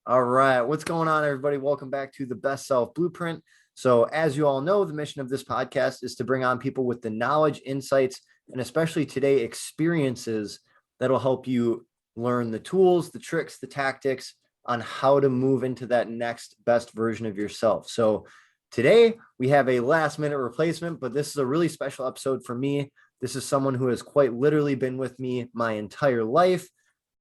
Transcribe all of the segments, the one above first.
All right. What's going on, everybody? Welcome back to the Best Self Blueprint. So, as you all know, the mission of this podcast is to bring on people with the knowledge, insights, and especially today, experiences that'll help you learn the tools, the tricks, the tactics on how to move into that next best version of yourself. So, today we have a last minute replacement, but this is a really special episode for me. This is someone who has quite literally been with me my entire life.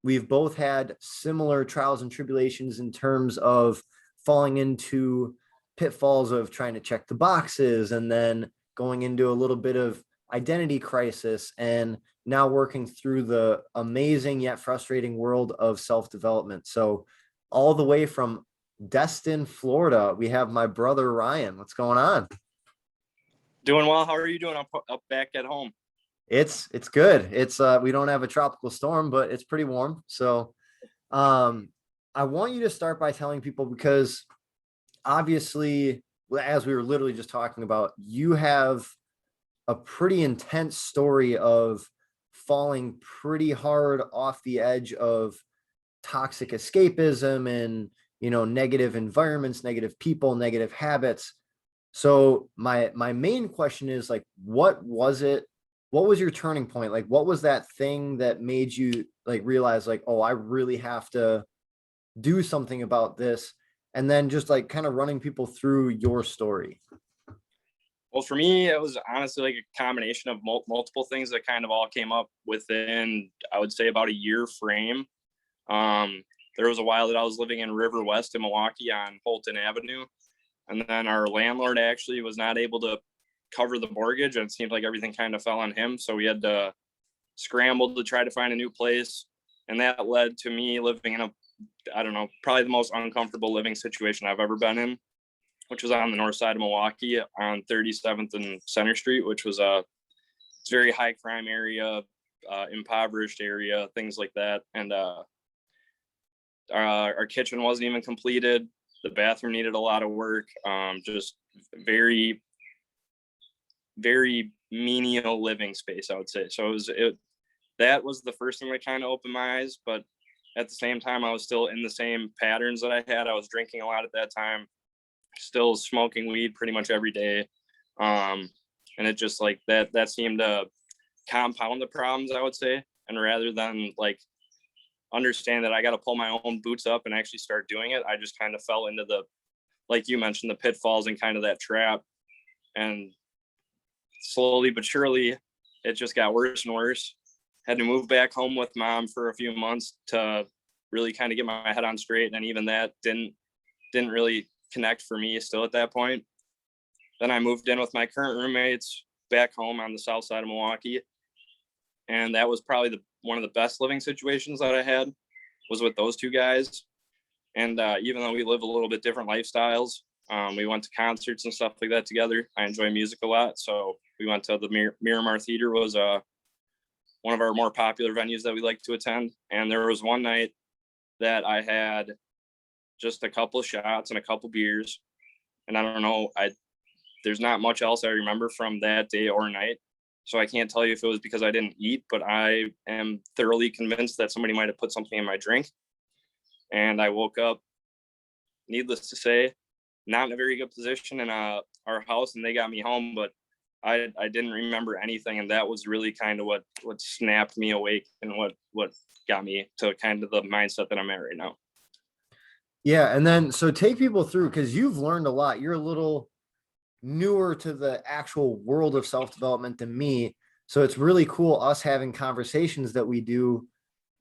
We've both had similar trials and tribulations in terms of falling into pitfalls of trying to check the boxes and then going into a little bit of identity crisis and now working through the amazing yet frustrating world of self-development. So all the way from Destin, Florida, we have my brother Ryan. What's going on? Doing well. How are you doing up back at home? It's good. It's we don't have a tropical storm, but it's pretty warm. So I want you to start by telling people, because obviously, as we were literally just talking about, you have a pretty intense story of falling pretty hard off the edge of toxic escapism and, negative environments, negative people, negative habits. So my main question is, like, what was it? What was your turning point? Like, what was that thing that made you like realize, like, oh, I really have to do something about this? And then just like kind of running people through your story. Well, for me, it was honestly like a combination of multiple things that kind of all came up within, I would say, about a year frame. There was a while that I was living in River West in Milwaukee on Holton Avenue. And then our landlord actually was not able to cover the mortgage, and it seemed like everything kind of fell on him. So we had to scramble to try to find a new place. And that led to me living in probably the most uncomfortable living situation I've ever been in, which was on the north side of Milwaukee on 37th and Center Street, which was a very high crime area, impoverished area, things like that. And our kitchen wasn't even completed. The bathroom needed a lot of work. Just very, very menial living space, I would say. So that was the first thing that kind of opened my eyes. But at the same time, I was still in the same patterns that I had. I was drinking a lot at that time, still smoking weed pretty much every day. And it just like that seemed to compound the problems, I would say. And rather than like understand that I got to pull my own boots up and actually start doing it, I just kind of fell into like you mentioned, the pitfalls and kind of that trap. And slowly but surely, it just got worse and worse. Had to move back home with mom for a few months to really kind of get my head on straight. And even that didn't really connect for me still at that point. Then I moved in with my current roommates back home on the south side of Milwaukee. And that was probably one of the best living situations that I had, was with those two guys. And even though we live a little bit different lifestyles, we went to concerts and stuff like that together. I enjoy music a lot. So we went to the Miramar Theater, was one of our more popular venues that we like to attend. And there was one night that I had just a couple of shots and a couple beers. And I don't know, there's not much else I remember from that day or night. So I can't tell you if it was because I didn't eat, but I am thoroughly convinced that somebody might have put something in my drink. And I woke up, needless to say, not in a very good position in our house, and they got me home, but I didn't remember anything. And that was really kind of what snapped me awake and what got me to kind of the mindset that I'm at right now. Yeah. And then, so take people through, because you've learned a lot. You're a little newer to the actual world of self-development than me. So it's really cool us having conversations that we do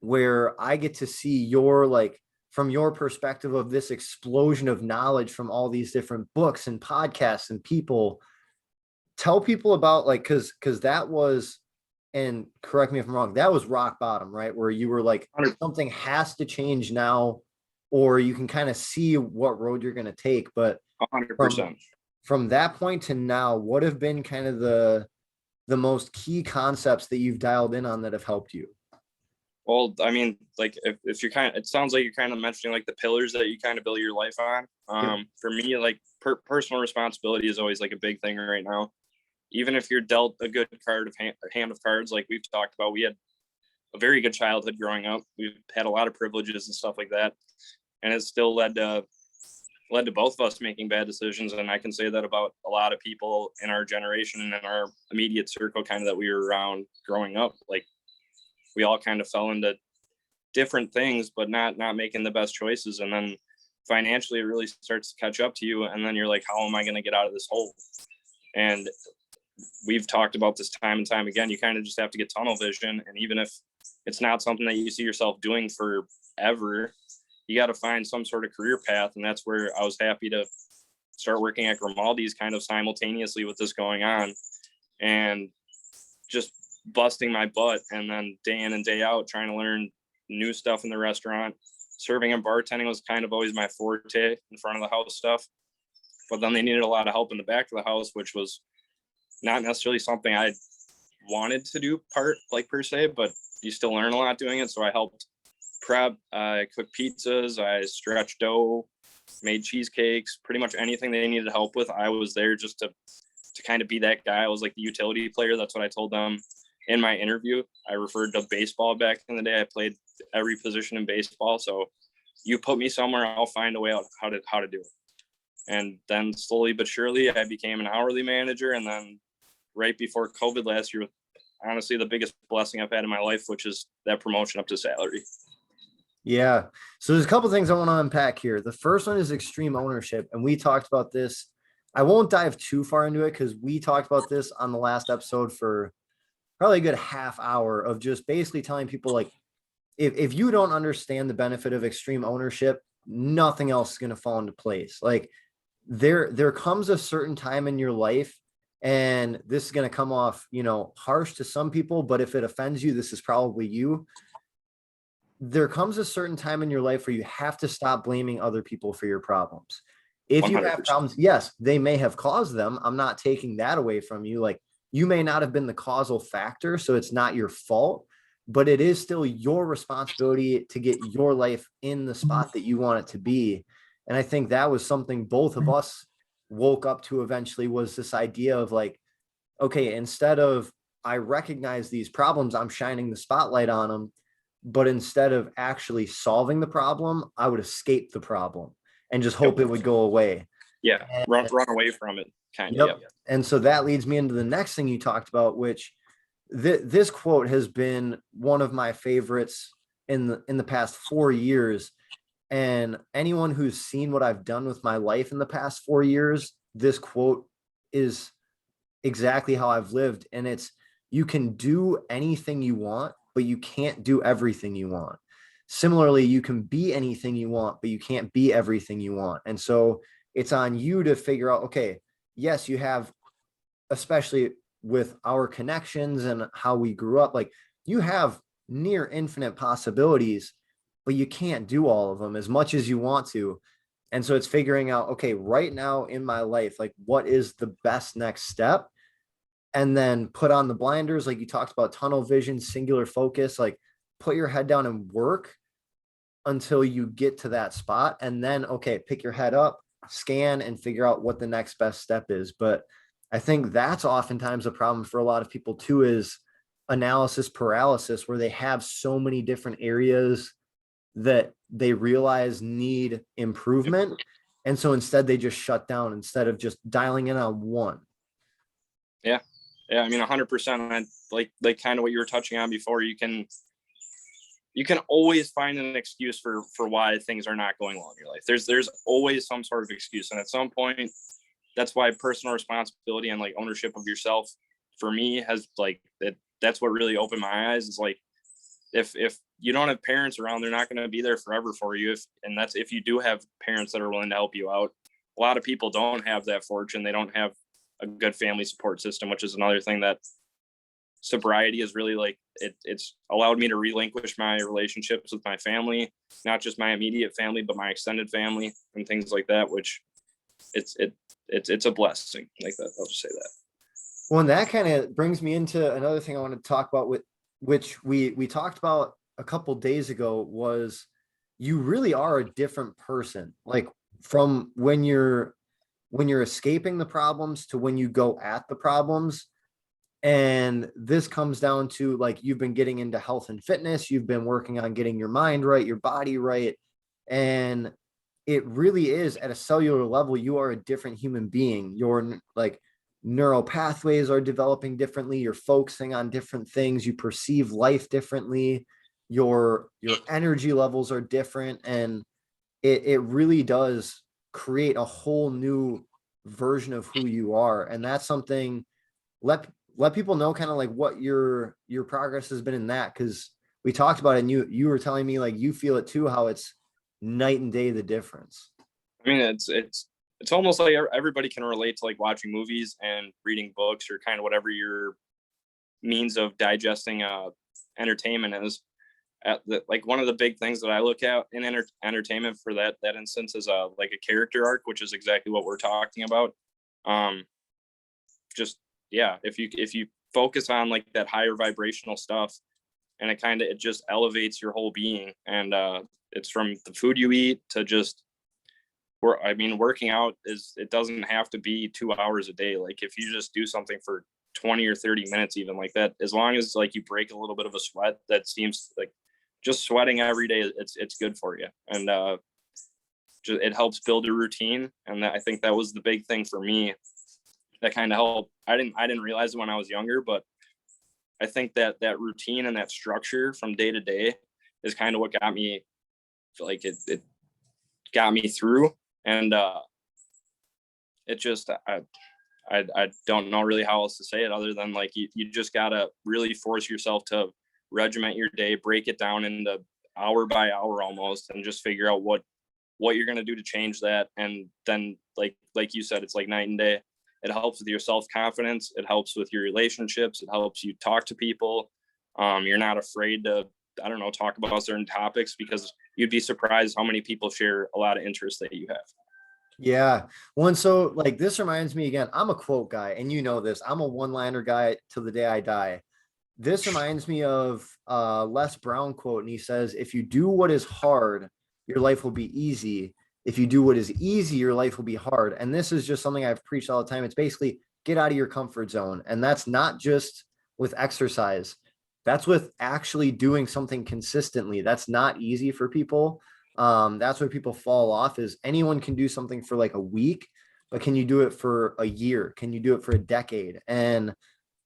where I get to see your, like, from your perspective of this explosion of knowledge from all these different books and podcasts and people. Tell people about, like, because that was, and correct me if I'm wrong, that was rock bottom, right? Where you were like, something has to change now, or you can kind of see what road you're going to take. But 100%. From that point to now, what have been kind of the most key concepts that you've dialed in on that have helped you? Well, I mean, like if you're it sounds like you're kind of mentioning like the pillars that you kind of build your life on. For me, like personal responsibility is always like a big thing right now. Even if you're dealt a good hand of cards, like we've talked about, we had a very good childhood growing up. We've had a lot of privileges and stuff like that. and it still led to both of us making bad decisions. And I can say that about a lot of people in our generation and in our immediate circle kind of that we were around growing up. Like, we all kind of fell into different things, but not making the best choices. And then financially it really starts to catch up to you. And then you're like, how am I going to get out of this hole? And we've talked about this time and time again. You kind of just have to get tunnel vision. And even if it's not something that you see yourself doing forever, you got to find some sort of career path. And that's where I was happy to start working at Grimaldi's kind of simultaneously with this going on, and just busting my butt. And then day in and day out, trying to learn new stuff in the restaurant. Serving and bartending was kind of always my forte, in front of the house stuff. But then they needed a lot of help in the back of the house, which was not necessarily something I wanted to do per se, but you still learn a lot doing it. So I helped prep, I cooked pizzas, I stretched dough, made cheesecakes, pretty much anything they needed help with. I was there just to kind of be that guy. I was like the utility player. That's what I told them in my interview. I referred to baseball back in the day. I played every position in baseball. So you put me somewhere, I'll find a way out how to do it. And then slowly but surely I became an hourly manager. And then right before COVID last year, honestly, the biggest blessing I've had in my life, which is that promotion up to salary. Yeah. So there's a couple things I want to unpack here. The first one is extreme ownership. And we talked about this. I won't dive too far into it because we talked about this on the last episode for probably a good half hour of just basically telling people, like, if you don't understand the benefit of extreme ownership, nothing else is going to fall into place. Like, there comes a certain time in your life, and this is going to come off, harsh to some people, but if it offends you, this is probably you. There comes a certain time in your life where you have to stop blaming other people for your problems. If 100%. You have problems, yes, they may have caused them. I'm not taking that away from you. Like, you may not have been the causal factor, so it's not your fault, but it is still your responsibility to get your life in the spot that you want it to be. And I think that was something both of us woke up to eventually, was this idea of like, okay, instead of I recognize these problems, I'm shining the spotlight on them. But instead of actually solving the problem, I would escape the problem and just hope it would go away. Yeah, run away from it, kind of. Yep. And so that leads me into the next thing you talked about, which this quote has been one of my favorites in the past 4 years. And anyone who's seen what I've done with my life in the past 4 years, this quote is exactly how I've lived. And it's, you can do anything you want, but you can't do everything you want. Similarly, you can be anything you want, but you can't be everything you want. And so it's on you to figure out, okay, yes, you have, especially with our connections and how we grew up, like, you have near infinite possibilities, but you can't do all of them as much as you want to. And so it's figuring out, okay, right now in my life, like, what is the best next step? And then put on the blinders, like you talked about, tunnel vision, singular focus, like, put your head down and work until you get to that spot. And then, okay, pick your head up, scan, and figure out what the next best step is. But I think that's oftentimes a problem for a lot of people too, is analysis paralysis, where they have so many different areas that they realize need improvement. And so instead they just shut down instead of just dialing in on one. Yeah. I mean, 100%. Like kind of what you were touching on before. You can always find an excuse for why things are not going well in your life. There's always some sort of excuse. And at some point, that's why personal responsibility and like ownership of yourself for me has like that's what really opened my eyes. Is like, if you don't have parents around, they're not going to be there forever for you. If you do have parents that are willing to help you out. A lot of people don't have that fortune. They don't have a good family support system, which is another thing that sobriety is really like, it's allowed me to relinquish my relationships with my family, not just my immediate family, but my extended family and things like that, which it's a blessing like that. I'll just say that. Well, and that kind of brings me into another thing I want to talk about, which we talked about a couple days ago, was you really are a different person. Like, from when you're escaping the problems to when you go at the problems. And this comes down to, like, you've been getting into health and fitness. You've been working on getting your mind right, your body right. And it really is, at a cellular level, you are a different human being. Your like neural pathways are developing differently. You're focusing on different things. You perceive life differently. Your energy levels are different, and it really does create a whole new version of who you are. And that's something, let let people know kind of like what your progress has been in that, because we talked about it and you were telling me like you feel it too, how it's night and day the difference. I mean, it's almost like everybody can relate to like watching movies and reading books or kind of whatever your means of digesting entertainment is. Like one of the big things that I look at in entertainment for that instance is like a character arc, which is exactly what we're talking about. Um, just yeah, if you focus on like that higher vibrational stuff, and it just elevates your whole being, and it's from the food you eat to just working out it doesn't have to be 2 hours a day. Like if you just do something for 20 or 30 minutes, even like that, as long as like you break a little bit of a sweat, that seems like just sweating every day, it's good for you. And it helps build a routine. And I think that was the big thing for me that kind of helped. I didn't realize it when I was younger, but I think that routine and that structure from day to day is kind of what got me, like it got me through. And it just I don't know really how else to say it other than like you just gotta really force yourself to regiment your day, break it down into hour by hour almost, and just figure out what you're gonna do to change that. And then like you said, it's like night and day. It helps with your self-confidence, it helps with your relationships, it helps you talk to people. You're not afraid to, I don't know, talk about certain topics, because you'd be surprised how many people share a lot of interests that you have. Yeah. One, so like this reminds me again, I'm a quote guy, and you know this. I'm a one-liner guy till the day I die. This reminds me of Les Brown quote, and he says, if you do what is hard, your life will be easy. If you do what is easy, your life will be hard. And this is just something I've preached all the time. It's basically get out of your comfort zone. And that's not just with exercise. That's with actually doing something consistently. That's not easy for people. That's where people fall off, is anyone can do something for like a week, but can you do it for a year? Can you do it for a decade? And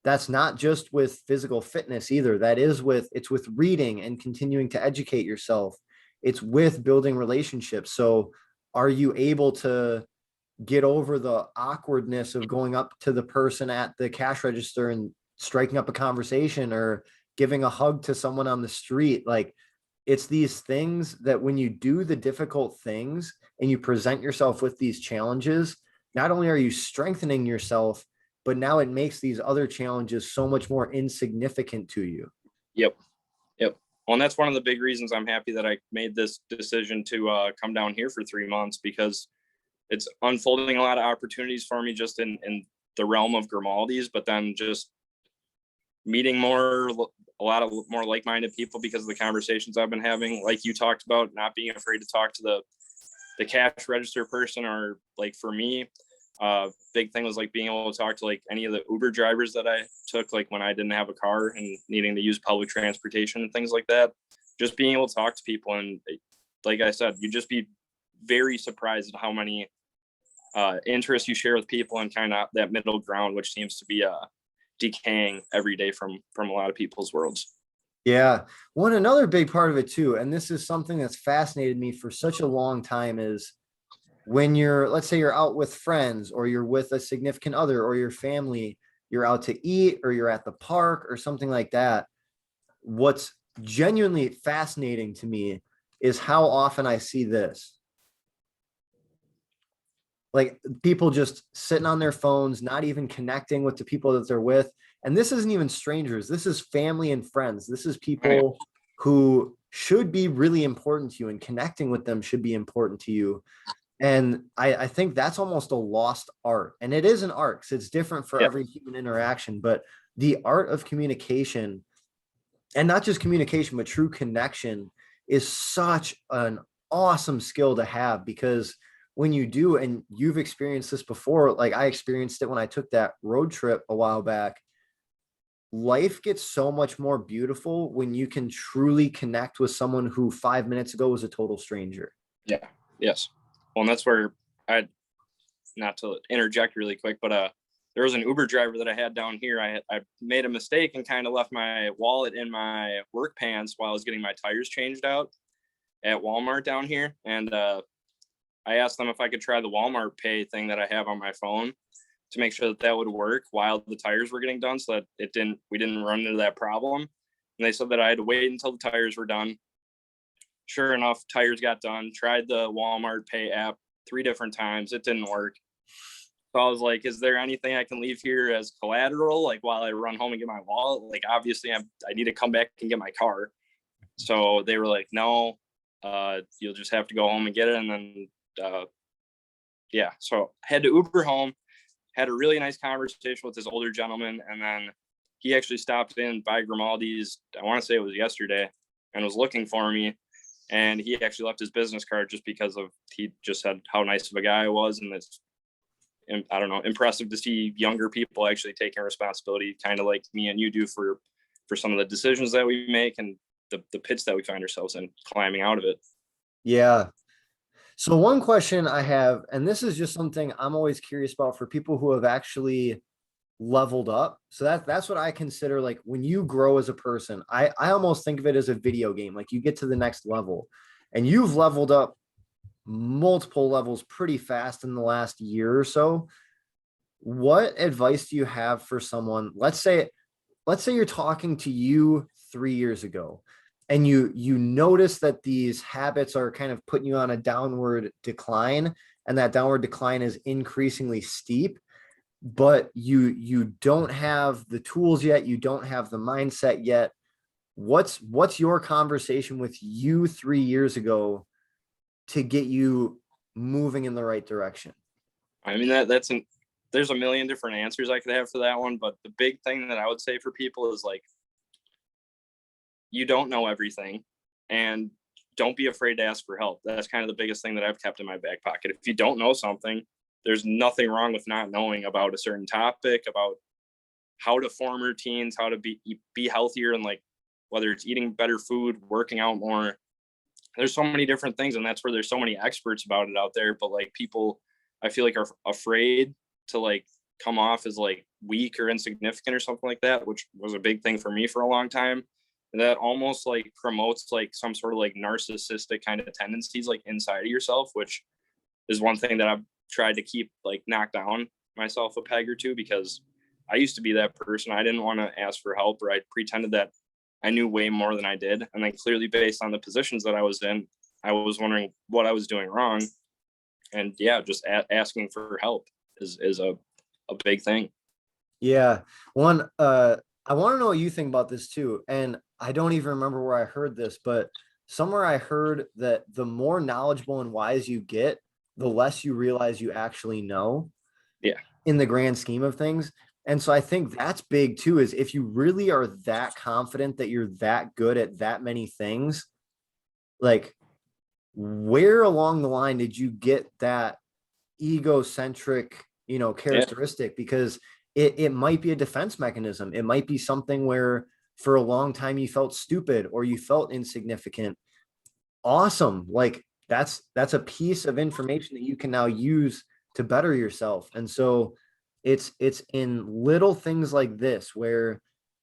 that's not just with physical fitness either. It's with reading and continuing to educate yourself. It's with building relationships. So are you able to get over the awkwardness of going up to the person at the cash register and striking up a conversation, or giving a hug to someone on the street? Like, it's these things that when you do the difficult things and you present yourself with these challenges, not only are you strengthening yourself, but now it makes these other challenges so much more insignificant to you. Yep. Well, and that's one of the big reasons I'm happy that I made this decision to come down here for 3 months, because it's unfolding a lot of opportunities for me just in the realm of Grimaldi's, but then just meeting a lot of more like-minded people because of the conversations I've been having. Like you talked about, not being afraid to talk to the cash register person, or like for me, big thing was like being able to talk to like any of the Uber drivers that I took, like when I didn't have a car and needing to use public transportation and things like that. Just being able to talk to people, and like I said, you'd just be very surprised at how many interests you share with people, and kind of that middle ground, which seems to be decaying every day from a lot of people's worlds. Yeah. Another big part of it too, and this is something that's fascinated me for such a long time, is when let's say you're out with friends, or you're with a significant other, or your family, you're out to eat, or you're at the park or something like that. What's genuinely fascinating to me is how often I see this. Like, people just sitting on their phones, not even connecting with the people that they're with. And this isn't even strangers. This is family and friends. This is people who should be really important to you, and connecting with them should be important to you. And I think that's almost a lost art. And it is an art, because it's different for every human interaction. But the art of communication, and not just communication, but true connection, is such an awesome skill to have. Because when you do, and you've experienced this before, like I experienced it when I took that road trip a while back, life gets so much more beautiful when you can truly connect with someone who 5 minutes ago was a total stranger. Yeah. Yes. Well, and that's where I, not to interject really quick, but there was an Uber driver that I had down here. I made a mistake and kind of left my wallet in my work pants while I was getting my tires changed out at Walmart down here. And I asked them if I could try the Walmart Pay thing that I have on my phone to make sure that that would work while the tires were getting done, so that we didn't run into that problem. And they said that I had to wait until the tires were done. Sure enough, tires got done. Tried the Walmart Pay app 3 different times. It didn't work. So I was like, is there anything I can leave here as collateral? Like while I run home and get my wallet, like obviously I need to come back and get my car. So they were like, no, you'll just have to go home and get it. And then, yeah, so I had to Uber home, had a really nice conversation with this older gentleman. And then he actually stopped in by Grimaldi's, I want to say it was yesterday, and was looking for me. And he actually left his business card just because of, he just said how nice of a guy I was. And it's, I don't know, impressive to see younger people actually taking responsibility, kind of like me and you do for some of the decisions that we make and the pits that we find ourselves in, climbing out of it. Yeah. So one question I have, and this is just something I'm always curious about for people who have actually leveled up. So that's what I consider, like, when you grow as a person, I almost think of it as a video game. Like, you get to the next level and you've leveled up multiple levels pretty fast in the last year or so. What advice do you have for someone? Let's say you're talking to you 3 years ago and you notice that these habits are kind of putting you on a downward decline, and that downward decline is increasingly steep, but you don't have the tools yet, you don't have the mindset yet. What's your conversation with you 3 years ago to get you moving in the right direction? I mean, there's a million different answers I could have for that one, but the big thing that I would say for people is, like, you don't know everything, and don't be afraid to ask for help. That's kind of the biggest thing that I've kept in my back pocket. If you don't know something, there's nothing wrong with not knowing about a certain topic, about how to form routines, how to be healthier, and, like, whether it's eating better food, working out more. There's so many different things, and that's where there's so many experts about it out there. But, like, people, I feel like, are afraid to, like, come off as, like, weak or insignificant or something like that, which was a big thing for me for a long time. And that almost, like, promotes, like, some sort of, like, narcissistic kind of tendencies, like, inside of yourself, which is one thing that I've tried to keep, like, knock down myself a peg or two, because I used to be that person. I didn't want to ask for help, or I pretended that I knew way more than I did. And then clearly, based on the positions that I was in, I was wondering what I was doing wrong. And yeah, just asking for help is a big thing. Yeah. One, I want to know what you think about this too. And I don't even remember where I heard this, but somewhere I heard that the more knowledgeable and wise you get, the less you realize you actually know. Yeah. In the grand scheme of things. And so I think that's big too, is if you really are that confident that you're that good at that many things, like, where along the line did you get that egocentric, characteristic? Yeah. Because it might be a defense mechanism. It might be something where for a long time you felt stupid or you felt insignificant. Awesome. Like, that's a piece of information that you can now use to better yourself. And so it's in little things like this where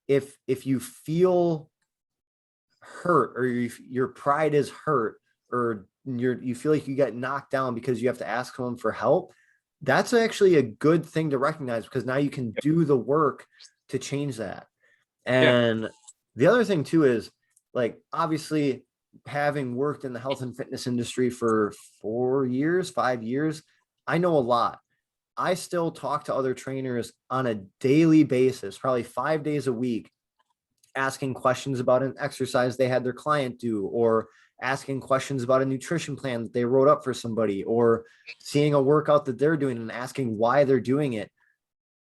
if you feel hurt, or your pride is hurt, or you feel like you get knocked down because you have to ask someone for help, that's actually a good thing to recognize, because now you can do the work to change that. And the other thing too is, like, obviously, having worked in the health and fitness industry for 5 years, I know a lot. I still talk to other trainers on a daily basis, probably 5 days a week, asking questions about an exercise they had their client do, or asking questions about a nutrition plan that they wrote up for somebody, or seeing a workout that they're doing and asking why they're doing it.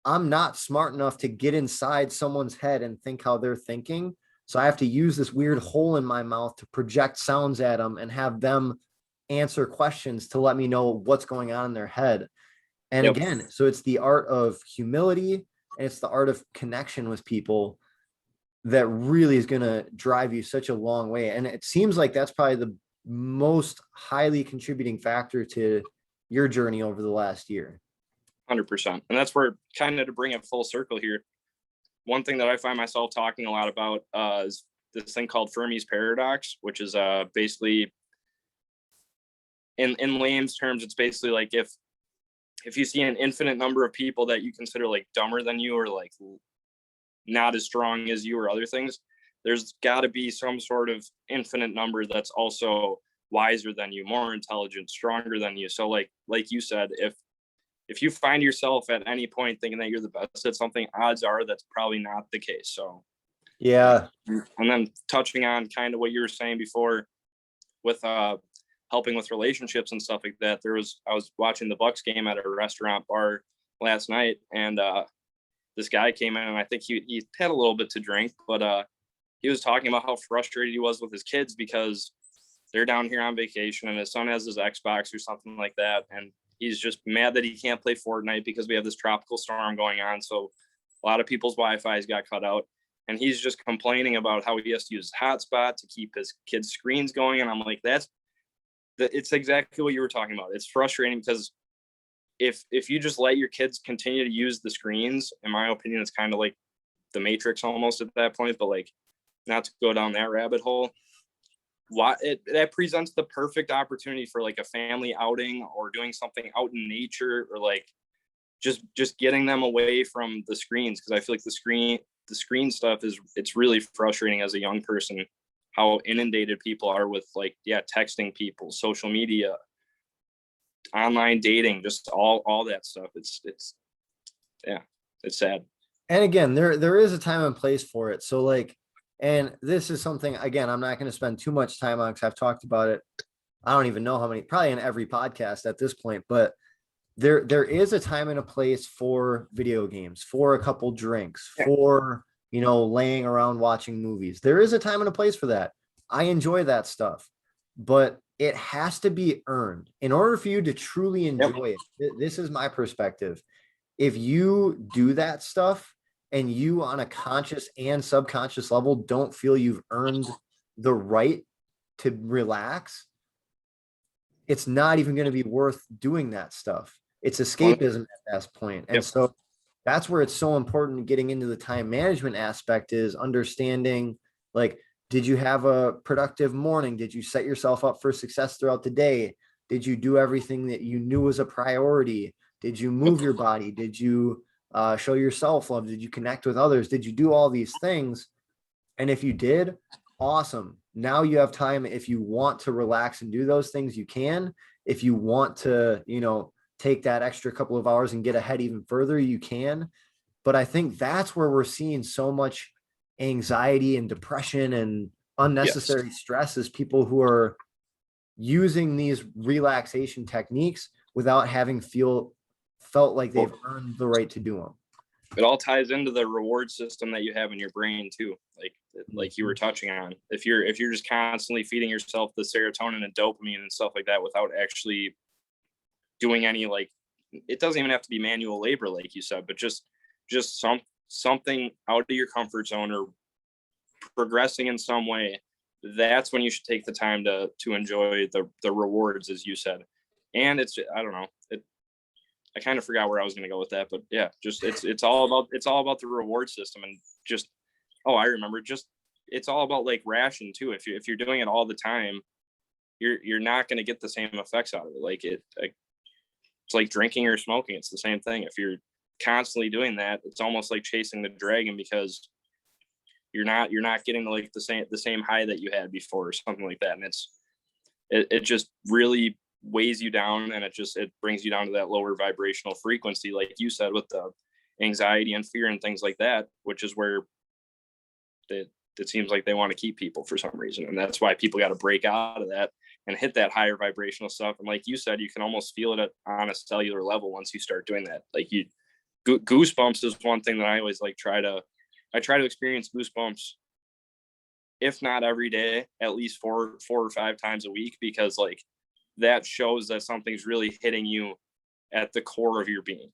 I'm not smart enough to get inside someone's head and think how they're thinking. So I have to use this weird hole in my mouth to project sounds at them and have them answer questions to let me know what's going on in their head. And again, so it's the art of humility, and it's the art of connection with people that really is going to drive you such a long way. And it seems like that's probably most highly contributing factor to your journey over the last year? 100%. And that's where, kind of to bring it full circle here, one thing that I find myself talking a lot about is this thing called Fermi's paradox, which is basically, in layman's terms, it's basically like if you see an infinite number of people that you consider like dumber than you, or like not as strong as you, or other things, there's got to be some sort of infinite number that's also wiser than you, more intelligent, stronger than you. So like you said, if you find yourself at any point thinking that you're the best at something, odds are that's probably not the case. So Yeah. And then touching on kind of what you were saying before with helping with relationships and stuff like that, I was watching the Bucks game at a restaurant bar last night, and this guy came in, and I think he had a little bit to drink, but he was talking about how frustrated he was with his kids because they're down here on vacation and his son has his Xbox or something like that, and he's just mad that he can't play Fortnite because we have this tropical storm going on. So a lot of people's Wi-Fi's got cut out, and he's just complaining about how he has to use hotspot to keep his kids' screens going. And I'm like, it's exactly what you were talking about. It's frustrating because if you just let your kids continue to use the screens, in my opinion, it's kind of like the Matrix almost at that point, but like, not to go down that rabbit hole, that presents the perfect opportunity for like a family outing or doing something out in nature, or like just getting them away from the screens. Because I feel like the screen stuff it's really frustrating as a young person, how inundated people are with like, texting people, social media, online dating, just all that stuff. It's sad. And again, there is a time and place for it. So like, and this is something, again, I'm not going to spend too much time on because I've talked about it. I don't even know how many, probably in every podcast at this point, but there is a time and a place for video games, for a couple drinks, for, laying around watching movies. There is a time and a place for that. I enjoy that stuff, but it has to be earned in order for you to truly enjoy it. This is my perspective. If you do that stuff and you on a conscious and subconscious level don't feel you've earned the right to relax, it's not even going to be worth doing that stuff. It's escapism at that point. And so that's where it's so important getting into the time management aspect, is understanding, like, did you have a productive morning? Did you set yourself up for success throughout the day? Did you do everything that you knew was a priority? Did you move your body? Did you show yourself love? Did you connect with others? Did you do all these things? And if you did, awesome. Now you have time. If you want to relax and do those things, you can. If you want to, take that extra couple of hours and get ahead even further, you can. But I think that's where we're seeing so much anxiety and depression and unnecessary stress, is people who are using these relaxation techniques without having felt like they've earned the right to do them. It all ties into the reward system that you have in your brain too, like you were touching on. If you're just constantly feeding yourself the serotonin and dopamine and stuff like that without actually doing any, like, it doesn't even have to be manual labor like you said, but just something out of your comfort zone or progressing in some way, that's when you should take the time to enjoy the rewards, as you said. And it's, I don't know, I kind of forgot where I was going to go with that, but just it's all about the reward system. And just, I remember, just, it's all about like ration too. If you're doing it all the time, you're not going to get the same effects out of it. It's like drinking or smoking. It's the same thing. If you're constantly doing that, it's almost like chasing the dragon, because you're not getting like the same high that you had before or something like that. And it just really weighs you down, and it brings you down to that lower vibrational frequency, like you said, with the anxiety and fear and things like that, which is where it seems like they want to keep people for some reason. And that's why people got to break out of that and hit that higher vibrational stuff. And like you said, you can almost feel it on a cellular level once you start doing that. Like goosebumps is one thing that I always try to experience goosebumps, if not every day, at least four or five times a week, because like that shows that something's really hitting you at the core of your being.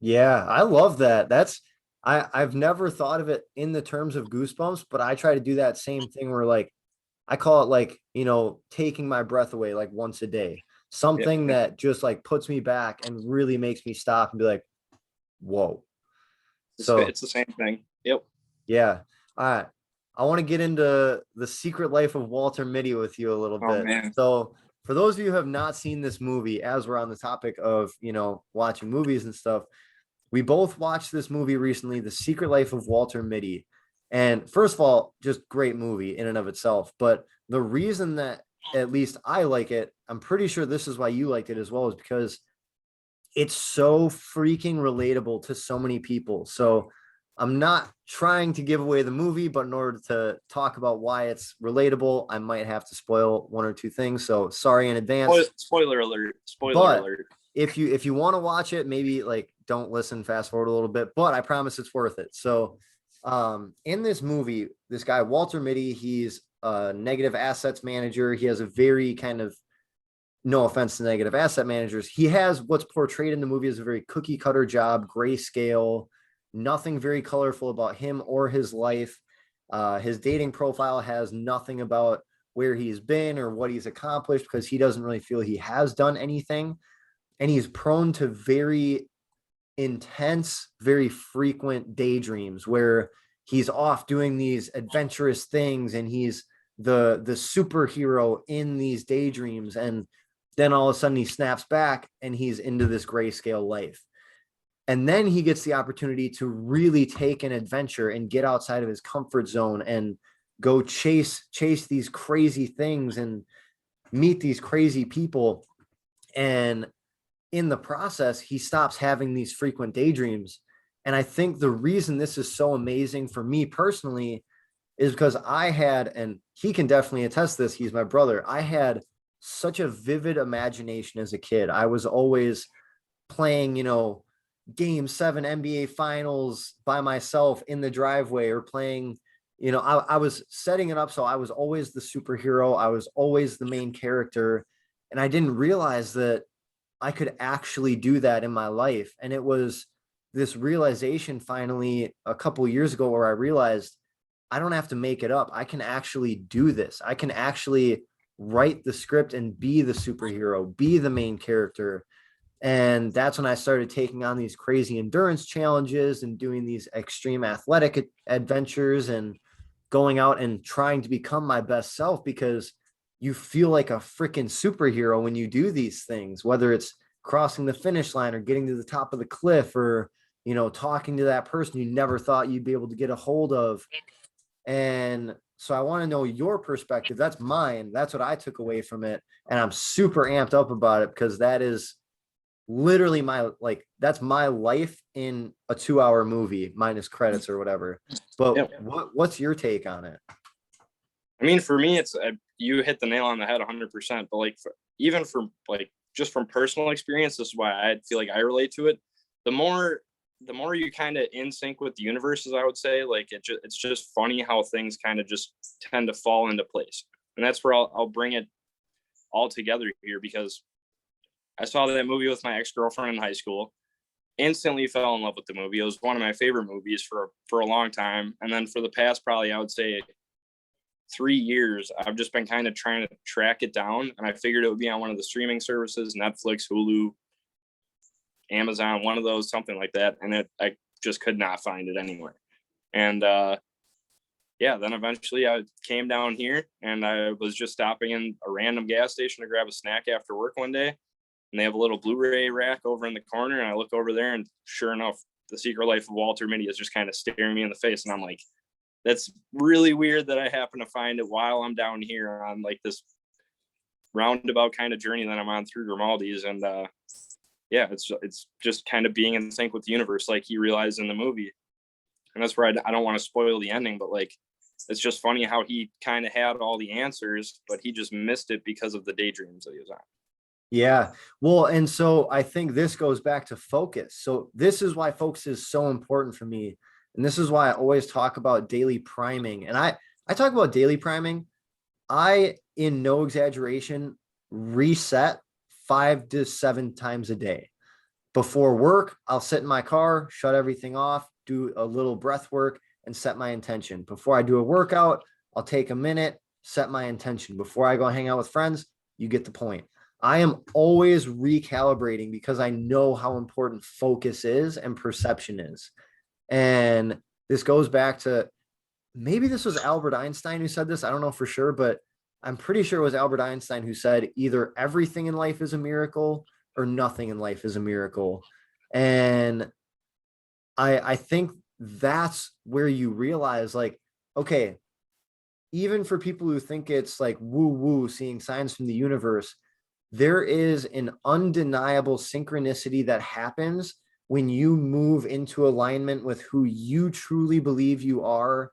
Yeah, I love that. I've never thought of it in the terms of goosebumps, but I try to do that same thing where, like, I call it like, taking my breath away like once a day, Yeah, something that just like puts me back and really makes me stop and be like, whoa. So it's the same thing. Yep. yeah. All right. I want to get into the secret life of Walter Mitty with you a little Oh bit. man. So for those of you who have not seen this movie, as we're on the topic of, watching movies and stuff, we both watched this movie recently, The Secret Life of Walter Mitty. And first of all, just great movie in and of itself. But the reason that at least I like it, I'm pretty sure this is why you liked it as well, is because it's so freaking relatable to so many people. So I'm not trying to give away the movie, but in order to talk about why it's relatable, I might have to spoil one or two things. So sorry in advance. Spoiler alert. Spoiler But alert. if you want to watch it, maybe like don't listen, fast forward a little bit, but I promise it's worth it. So in this movie, this guy Walter Mitty, he's a negative assets manager. He has a very kind of, no offense to negative asset managers, he has what's portrayed in the movie as a very cookie cutter job, grayscale, nothing very colorful about him or his life. His dating profile has nothing about where he's been or what he's accomplished, because he doesn't really feel he has done anything. And he's prone to very intense, very frequent daydreams where he's off doing these adventurous things and he's the superhero in these daydreams. And then all of a sudden he snaps back and he's into this grayscale life. And then he gets the opportunity to really take an adventure and get outside of his comfort zone and go chase these crazy things and meet these crazy people. And in the process, he stops having these frequent daydreams. And I think the reason this is so amazing for me personally is because I had, and he can definitely attest this, he's my brother, I had such a vivid imagination as a kid. I was always playing, game 7 NBA finals by myself in the driveway, or playing, I was setting it up. So I was always the superhero. I was always the main character. And I didn't realize that I could actually do that in my life. And it was this realization finally a couple years ago where I realized I don't have to make it up. I can actually do this. I can actually write the script and be the superhero, be the main character. And that's when I started taking on these crazy endurance challenges and doing these extreme athletic adventures and going out and trying to become my best self, because you feel like a freaking superhero when you do these things, whether it's crossing the finish line or getting to the top of the cliff, or, talking to that person you never thought you'd be able to get a hold of. And so I want to know your perspective. That's mine. That's what I took away from it. And I'm super amped up about it, because that is literally that's my life in a 2-hour movie minus credits or whatever. But Yep. what's your take on it? I mean, for me, it's you hit the nail on the head 100%. But like, even from like just from personal experience, this is why I feel like I relate to it. The more you kind of in sync with the universe, as I would say, like it's just funny how things kind of just tend to fall into place. And that's where I'll bring it all together here, because I saw that movie with my ex-girlfriend in high school, instantly fell in love with the movie. It was one of my favorite movies for a long time. And then for the past, probably I would say 3 years, I've just been kind of trying to track it down. And I figured it would be on one of the streaming services, Netflix, Hulu, Amazon, one of those, something like that. And I just could not find it anywhere. And then eventually I came down here, and I was just stopping in a random gas station to grab a snack after work one day. And they have a little Blu-ray rack over in the corner. And I look over there, and sure enough, The Secret Life of Walter Mitty is just kind of staring me in the face. And I'm like, that's really weird that I happen to find it while I'm down here on like this roundabout kind of journey that I'm on through Grimaldi's. And it's just kind of being in sync with the universe, like he realized in the movie. And that's where I don't want to spoil the ending, but like, it's just funny how he kind of had all the answers, but he just missed it because of the daydreams that he was on. Yeah. Well, and so I think this goes back to focus. So this is why focus is so important for me. And this is why I always talk about daily priming. And I talk about daily priming. I, in no exaggeration, reset 5 to 7 times a day. Before work, I'll sit in my car, shut everything off, do a little breath work, and set my intention. Before I do a workout, I'll take a minute, set my intention. Before I go hang out with friends, you get the point. I am always recalibrating because I know how important focus is and perception is. And this goes back to, maybe this was Albert Einstein who said this. I don't know for sure, but I'm pretty sure it was Albert Einstein who said either everything in life is a miracle or nothing in life is a miracle. And I think that's where you realize, like, okay, even for people who think it's like woo woo, seeing signs from the universe, there is an undeniable synchronicity that happens when you move into alignment with who you truly believe you are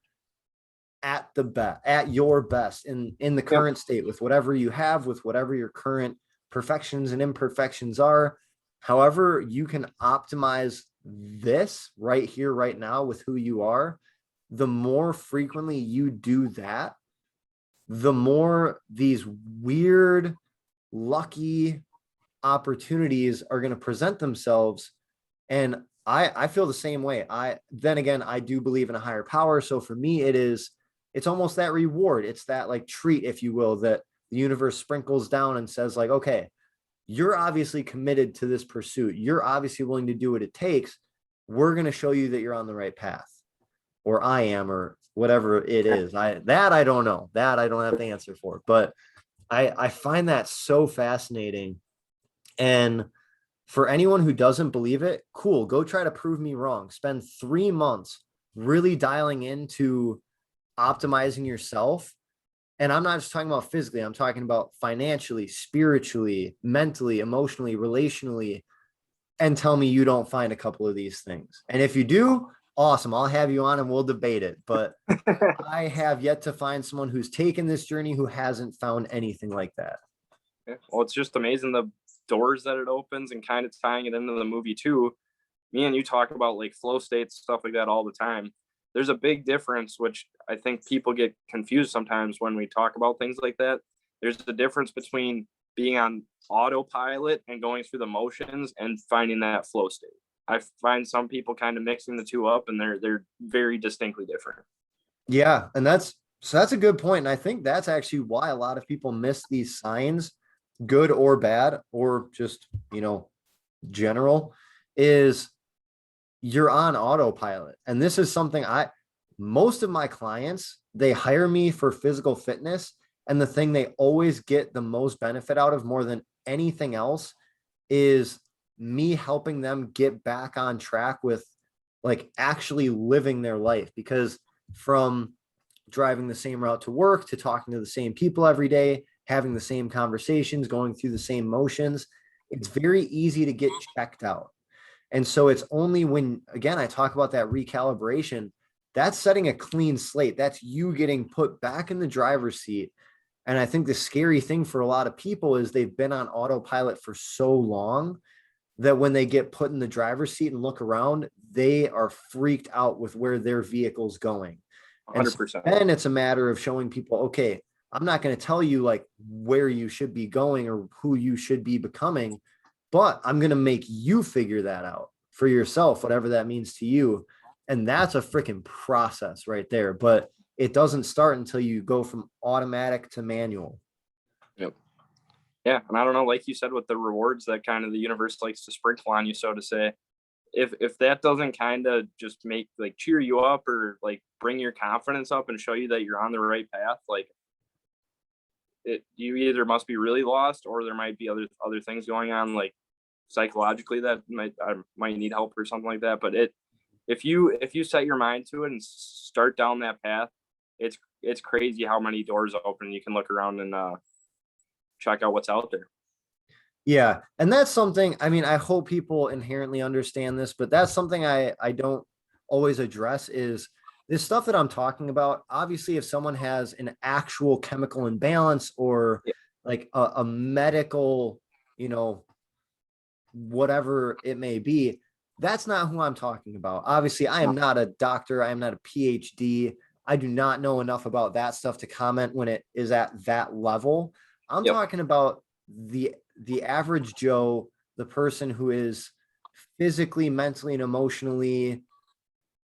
at the best, at your best in the current state, with whatever you have, with whatever your current perfections and imperfections are. However, you can optimize this right here, right now, with who you are. The more frequently you do that, the more these weird, lucky opportunities are going to present themselves. And I feel the same way. Then again, I do believe in a higher power. So for me, it's almost that reward. It's that like treat, if you will, that the universe sprinkles down and says like, okay, you're obviously committed to this pursuit. You're obviously willing to do what it takes. We're going to show you that you're on the right path, or I am, or whatever it is. I don't know. That I don't have the answer for, but I find that so fascinating. And for anyone who doesn't believe it, cool, go try to prove me wrong. Spend 3 months really dialing into optimizing yourself. And I'm not just talking about physically, I'm talking about financially, spiritually, mentally, emotionally, relationally, and tell me you don't find a couple of these things. And if you do, awesome, I'll have you on and we'll debate it. But I have yet to find someone who's taken this journey who hasn't found anything like that. Well, it's just amazing the doors that it opens, and kind of tying it into the movie too. Me and you talk about like flow states, stuff like that all the time. There's a big difference, which I think people get confused sometimes when we talk about things like that. There's a difference between being on autopilot and going through the motions and finding that flow state. I find some people kind of mixing the two up, and they're very distinctly different. Yeah, and that's a good point. And I think that's actually why a lot of people miss these signs, good or bad, or just, general, is you're on autopilot. And this is something most of my clients, they hire me for physical fitness. And the thing they always get the most benefit out of more than anything else is me helping them get back on track with like actually living their life. Because from driving the same route to work, to talking to the same people every day, having the same conversations, going through the same motions, it's very easy to get checked out. And so it's only when, again, I talk about that recalibration, that's setting a clean slate. That's you getting put back in the driver's seat. And I think the scary thing for a lot of people is they've been on autopilot for so long that when they get put in the driver's seat and look around, they are freaked out with where their vehicle's going. 100%. And then it's a matter of showing people, okay, I'm not going to tell you like where you should be going or who you should be becoming, but I'm going to make you figure that out for yourself, whatever that means to you. And that's a freaking process right there. But it doesn't start until you go from automatic to manual. Yep. Yeah. And I don't know, like you said, with the rewards that kind of the universe likes to sprinkle on you, so to say, if that doesn't kind of just make like cheer you up or like bring your confidence up and show you that you're on the right path, like you either must be really lost, or there might be other things going on, like psychologically, that I might need help or something like that. But if you set your mind to it and start down that path, it's crazy how many doors open. You can look around and check out what's out there. Yeah. And that's something, I mean, I hope people inherently understand this, but that's something I don't always address, is this stuff that I'm talking about. Obviously, if someone has an actual chemical imbalance or like a medical, whatever it may be, that's not who I'm talking about. Obviously, I am not a doctor. I am not a PhD. I do not know enough about that stuff to comment when it is at that level. I'm talking about the average Joe, the person who is physically, mentally, and emotionally,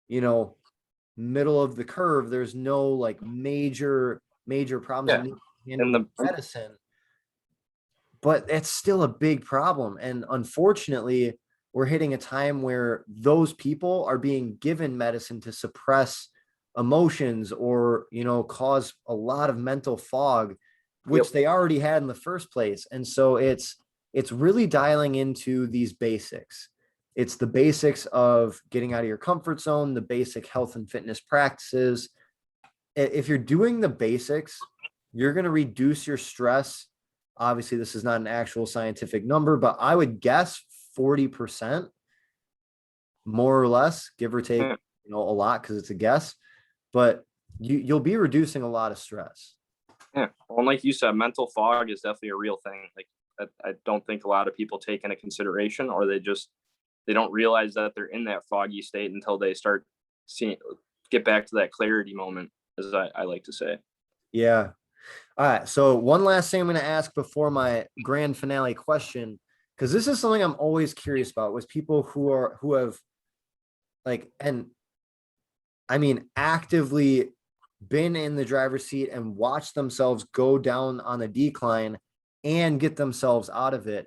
middle of the curve. There's no like major major problems Yeah. and And handle medicine. But it's still a big problem. And unfortunately, we're hitting a time where those people are being given medicine to suppress emotions or, cause a lot of mental fog, which they already had in the first place. And so it's really dialing into these basics. It's the basics of getting out of your comfort zone, the basic health and fitness practices. If you're doing the basics, you're going to reduce your stress. Obviously, this is not an actual scientific number, but I would guess 40%, more or less, give or take, a lot, because it's a guess. But you'll be reducing a lot of stress. Yeah. Well, and like you said, mental fog is definitely a real thing. Like I don't think a lot of people take into consideration, or they don't realize that they're in that foggy state until they start get back to that clarity moment, as I like to say. Yeah. All right. So one last thing I'm going to ask before my grand finale question, because this is something I'm always curious about, was people who have and I mean, actively been in the driver's seat and watched themselves go down on a decline and get themselves out of it.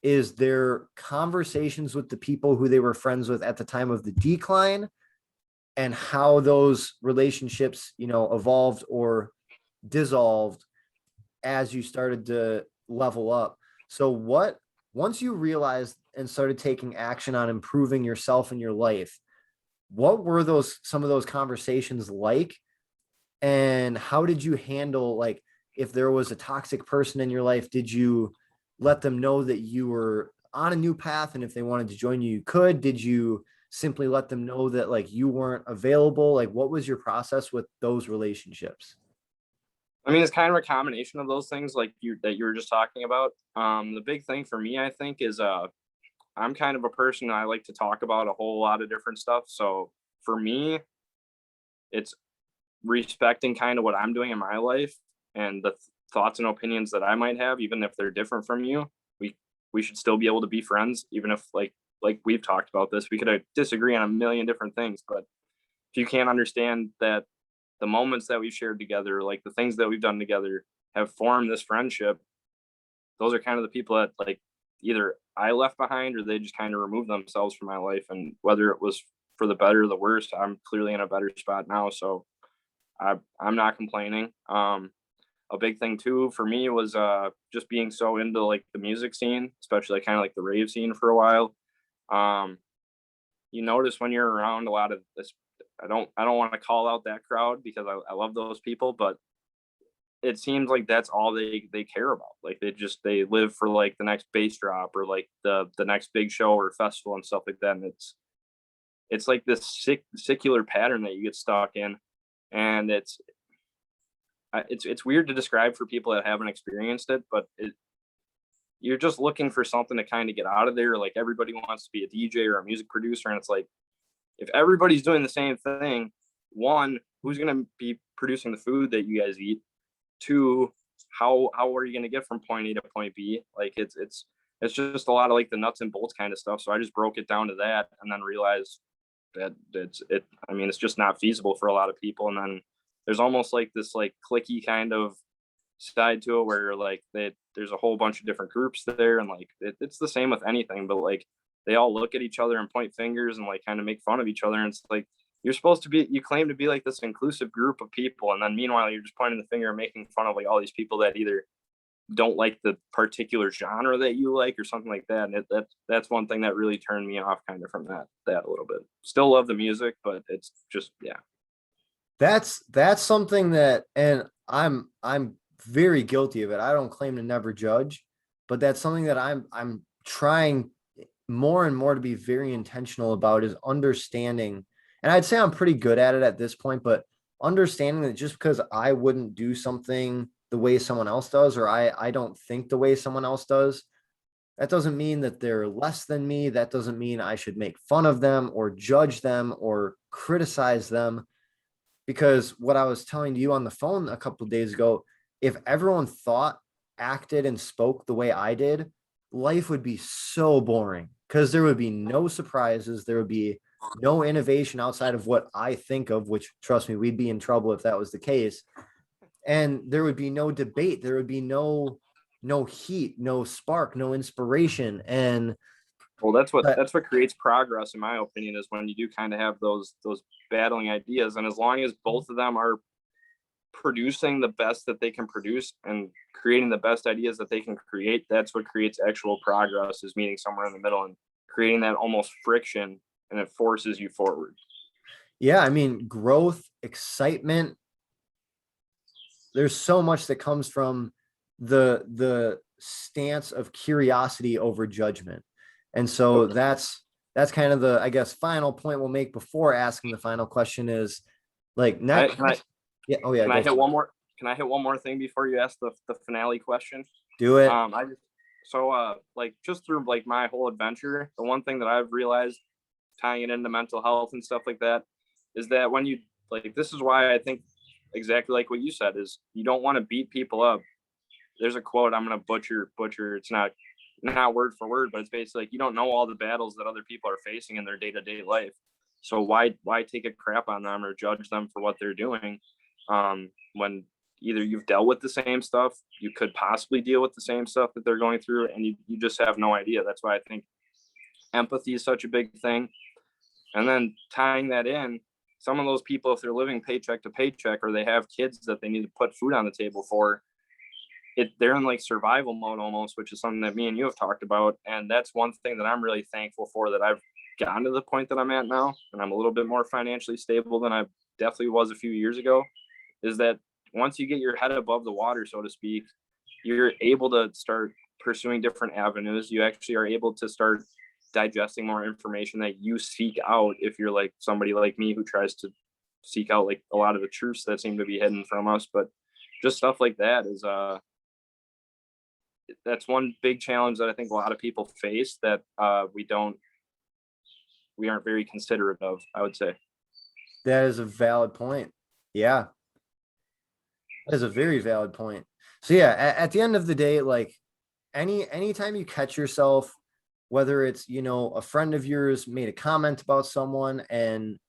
Is there conversations with the people who they were friends with at the time of the decline and how those relationships, evolved or dissolved as you started to level up? So once you realized and started taking action on improving yourself and your life, what were some of those conversations like? And how did you handle, like, if there was a toxic person in your life, did you let them know that you were on a new path, and if they wanted to join you, you could? Did you simply let them know that, like, you weren't available? Like, what was your process with those relationships? I mean, it's kind of a combination of those things, like you were just talking about. The big thing for me, I think, is I'm kind of a person, I like to talk about a whole lot of different stuff. So for me, it's respecting kind of what I'm doing in my life and the thoughts and opinions that I might have, even if they're different from you. We should still be able to be friends, even if like we've talked about this, we could disagree on a million different things. But if you can't understand that the moments that we've shared together, like the things that we've done together, have formed this friendship, those are kind of the people that, like, either I left behind or they just kind of removed themselves from my life. And whether it was for the better or the worst, I'm clearly in a better spot now. So I'm not complaining. A big thing too for me was just being so into like the music scene, especially like, kind of like the rave scene for a while. You notice when you're around a lot of this, I don't want to call out that crowd because I love those people, but it seems like that's all they care about. Like they live for like the next bass drop or like the next big show or festival and stuff like that. And it's like this secular pattern that you get stuck in, and it's weird to describe for people that haven't experienced it, but you're just looking for something to kind of get out of there. Like everybody wants to be a DJ or a music producer, and it's like, if everybody's doing the same thing, one, who's going to be producing the food that you guys eat? Two, how are you going to get from point A to point B? Like it's just a lot of like the nuts and bolts kind of stuff. So I just broke it down to that, and then realized that I mean, it's just not feasible for a lot of people. And then there's almost like this like cliquey kind of side to it where like there's a whole bunch of different groups there, and like it's the same with anything, but like they all look at each other and point fingers and like kind of make fun of each other. And it's like, you claim to be like this inclusive group of people, and then meanwhile you're just pointing the finger and making fun of like all these people that either don't like the particular genre that you like or something like that. And that's one thing that really turned me off kind of from that a little bit. Still love the music, but it's just, yeah. That's something that, and I'm very guilty of it. I don't claim to never judge, but that's something that I'm trying more and more to be very intentional about, is understanding. And I'd say I'm pretty good at it at this point, but understanding that just because I wouldn't do something the way someone else does, or I don't think the way someone else does, that doesn't mean that they're less than me. That doesn't mean I should make fun of them or judge them or criticize them. Because what I was telling you on the phone a couple of days ago, if everyone thought, acted, and spoke the way I did, life would be so boring, because there would be no surprises. There would be no innovation outside of what I think of, which, trust me, we'd be in trouble if that was the case. and there would be no debate. There would be no heat, no spark, no inspiration. And Well, that's what creates progress, in my opinion, is when you do kind of have those battling ideas, and as long as both of them are producing the best that they can produce and creating the best ideas that they can create, that's what creates actual progress, is meeting somewhere in the middle and creating that almost friction, and it forces you forward. yeah, I mean, growth, excitement. There's so much that comes from the stance of curiosity over judgment. And so that's kind of the, I guess, final point we'll make before asking the final question is like next. Yeah. Oh yeah. Can I hit one more? Can I hit one more thing before you ask the finale question? Do it. Like just through like my whole adventure, the one thing that I've realized, tying it into mental health and stuff like that, is that when you like, this is why I think exactly like what you said, is you don't want to beat people up. There's a quote I'm going to butcher. It's not word for word, but it's basically like, you don't know all the battles that other people are facing in their day-to-day life. So why take a crap on them or judge them for what they're doing? When either you've dealt with the same stuff, you could possibly deal with the same stuff that they're going through, and you just have no idea. That's why I think empathy is such a big thing. And then tying that in, some of those people, if they're living paycheck to paycheck, or they have kids that they need to put food on the table for, they're in like survival mode almost, which is something that me and you have talked about. And that's one thing that I'm really thankful for, that I've gotten to the point that I'm at now, and I'm a little bit more financially stable than I definitely was a few years ago, is that once you get your head above the water, so to speak, you're able to start pursuing different avenues. You actually are able to start digesting more information that you seek out, if you're like somebody like me who tries to seek out like a lot of the truths that seem to be hidden from us. But just stuff like that is that's one big challenge that I think a lot of people face, that we aren't very considerate of, I would say. That is a valid point. Yeah. That is a very valid point. So yeah, at the end of the day, like anytime you catch yourself, whether it's, a friend of yours made a comment about someone, and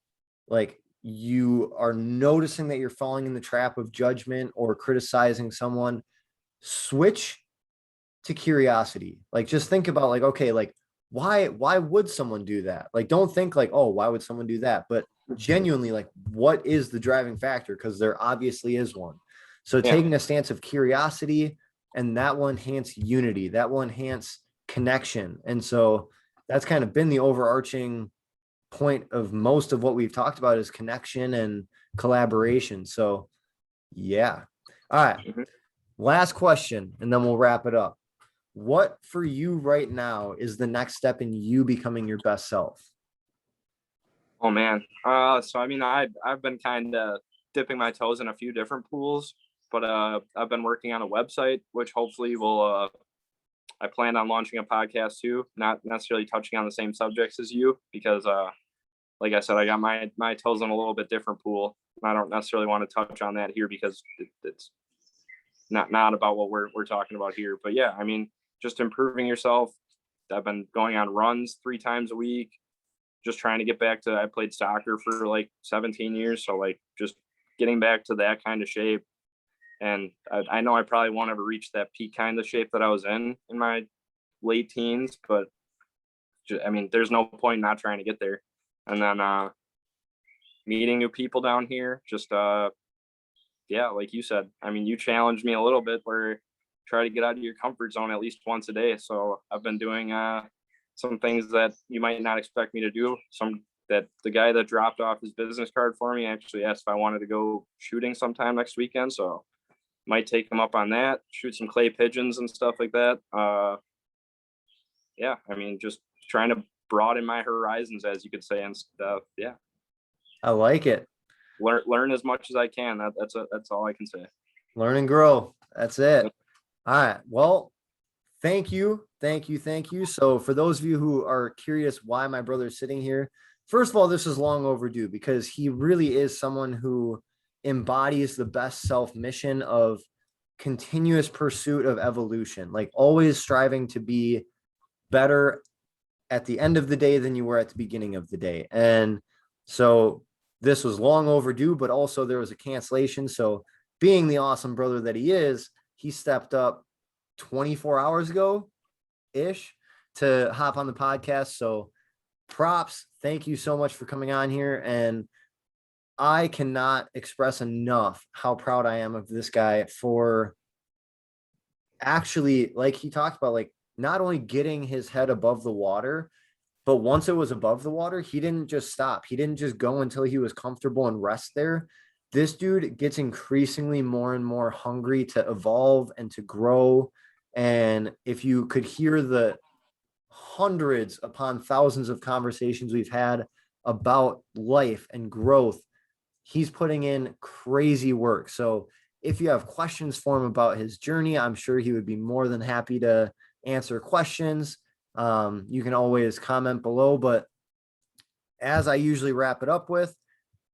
like you are noticing that you're falling in the trap of judgment or criticizing someone, switch to curiosity. Like just think about like, okay, like why would someone do that? Like don't think like, oh, why would someone do that? But genuinely, like, what is the driving factor? Because there obviously is one. So taking a stance of curiosity, and that will enhance unity, that will enhance connection. And so that's kind of been the overarching point of most of what we've talked about, is connection and collaboration. So yeah. All right. Mm-hmm. Last question, and then we'll wrap it up. What for you right now is the next step in you becoming your best self? Oh man. So I mean, I've been kind of dipping my toes in a few different pools, but I've been working on a website, which hopefully will I plan on launching a podcast too, not necessarily touching on the same subjects as you, because like I said, I got my toes in a little bit different pool. I don't necessarily want to touch on that here, because it's not about what we're talking about here. But yeah, I mean, just improving yourself. I've been going on runs 3 times a week, just trying to get back to, I played soccer for like 17 years. So like just getting back to that kind of shape. And I know I probably won't ever reach that peak kind of shape that I was in my late teens, but I mean, there's no point not trying to get there. And then meeting new people down here, just yeah, like you said, I mean, you challenged me a little bit, where try to get out of your comfort zone at least once a day. So I've been doing some things that you might not expect me to do. That the guy that dropped off his business card for me actually asked if I wanted to go shooting sometime next weekend. So might take him up on that, shoot some clay pigeons and stuff like that. Yeah, I mean, just trying to broaden my horizons, as you could say, and stuff. Yeah, I like it. Learn as much as I can. That's all I can say. Learn and grow. That's it. All right. Well, thank you. So for those of you who are curious why my brother is sitting here, first of all, this is long overdue, because he really is someone who embodies the best self mission of continuous pursuit of evolution, like always striving to be better at the end of the day than you were at the beginning of the day. And so this was long overdue, but also there was a cancellation. So being the awesome brother that he is, he stepped up 24 hours ago ish to hop on the podcast. So props. Thank you so much for coming on here. And I cannot express enough how proud I am of this guy for actually, like he talked about, like not only getting his head above the water, but once it was above the water, he didn't just stop. He didn't just go until he was comfortable and rest there. This dude gets increasingly more and more hungry to evolve and to grow. And if you could hear the hundreds upon thousands of conversations we've had about life and growth, he's putting in crazy work. So if you have questions for him about his journey, I'm sure he would be more than happy to answer questions. You can always comment below, but as I usually wrap it up with,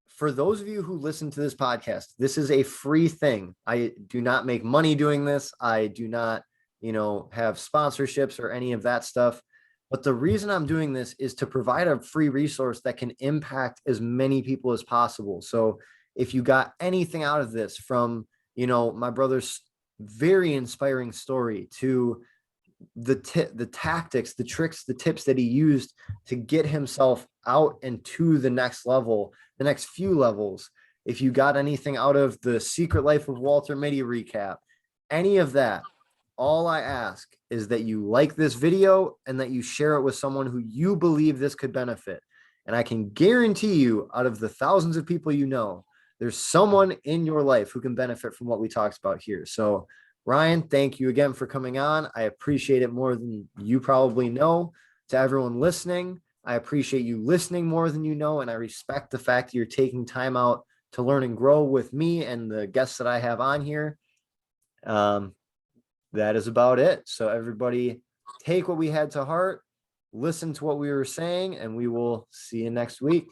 for those of you who listen to this podcast, this is a free thing. I do not make money doing this. I do not, have sponsorships or any of that stuff. But the reason I'm doing this is to provide a free resource that can impact as many people as possible. So if you got anything out of this from, my brother's very inspiring story to the tactics, the tricks, the tips that he used to get himself out and to the next level, the next few levels. If you got anything out of the Secret Life of Walter Mitty recap, any of that, all I ask is that you like this video and that you share it with someone who you believe this could benefit. And I can guarantee you, out of the thousands of people there's someone in your life who can benefit from what we talked about here. So Ryan, thank you again for coming on. I appreciate it more than you probably know. To everyone listening, I appreciate you listening more than you know, and I respect the fact that you're taking time out to learn and grow with me and the guests that I have on here. That is about it. So everybody take what we had to heart, listen to what we were saying, and we will see you next week.